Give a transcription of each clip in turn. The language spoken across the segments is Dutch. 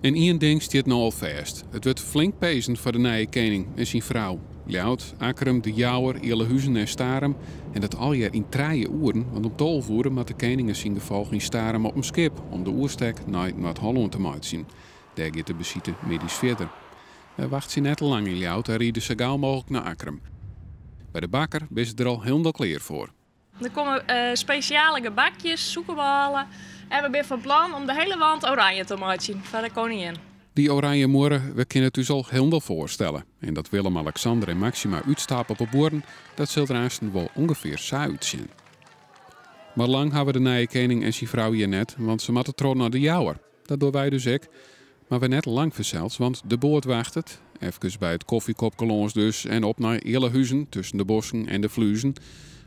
En één ding stiet nou al vast. Het wordt flink pezen voor de nieuwe koning en zijn vrouw. Ljout, Akkerum, de Jouwer, Illehuizen en Starum. En dat al jaar in 3 uren, want om 12 uur moet de koning in zijn gevolg in Starum op een schip om de oerstek naar Noord-Holland te maken. Daar gaat de besite medisch verder. Wacht ze net te lang in Ljout en rieden zo gauw mogelijk naar Akkerum. Bij de bakker is het er al helemaal klaar voor. Er komen speciale gebakjes, zoekenballen. En we zijn van plan om de hele wand oranje te maken voor de koningin. Die oranje moeren, we kunnen het dus al helemaal voorstellen. En dat Willem-Alexander en Maxima uitstappen op boeren, dat zult er aanstaan wel ongeveer zo uitzien. Maar lang hebben we de nieuwe koning en zijn vrouw hier net, want ze moeten trouw naar de Jouwer. Dat doen wij dus ook. Maar we net lang verzeld, want de boot wacht het. Even bij het koffiekopkolons dus en op naar Illehuizen tussen de bossen en de vluizen.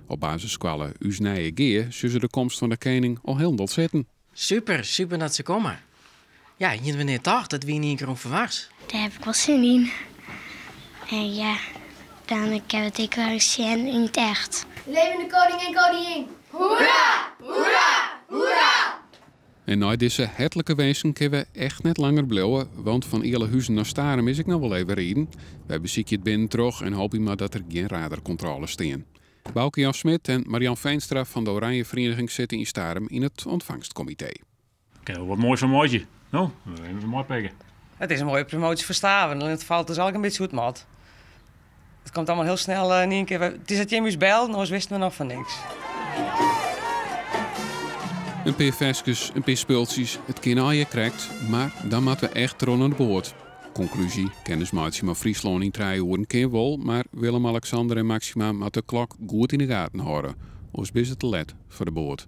Op basis kwallen uw nieuwe geer zullen de komst van de koning al helemaal zitten. Super dat ze komen. Ja, je wanneer toch dat we niet een keer onverwachts. Daar heb ik wel zin in. En ja, dan heb ik het wel zien in het echt. Leven de koning en koningin! Hoera! Hoera! Hoera! En na deze hartelijke wensen kunnen we echt net langer blijven, want van Illehuizen naar Starum is ik nog wel even rijden. Wij bezieken het binnen terug en hopen maar dat er geen radarcontrole staan. Bouke-Jan Smit en Marian Veenstra van de Oranje Vereniging zitten in Starum in het ontvangstcomité. Kijk, wat moois van mooitje. Nou, we gaan het mooi pikken. Het is een mooie promotie voor Staven. En het valt dus ook een beetje goed mat. Het komt allemaal heel snel in één keer. Het is dat Jimmy's bel, nou wisten we nog van niks. Een paar versjes, een paar spultjes, het kind al je krijgt, maar dan moeten we echt rond aan de boord. Conclusie, kennis Maxima Friesland in 3 uur keer wel, maar Willem-Alexander en Maxima moeten de klok goed in de gaten houden. Of is het te let voor de boord.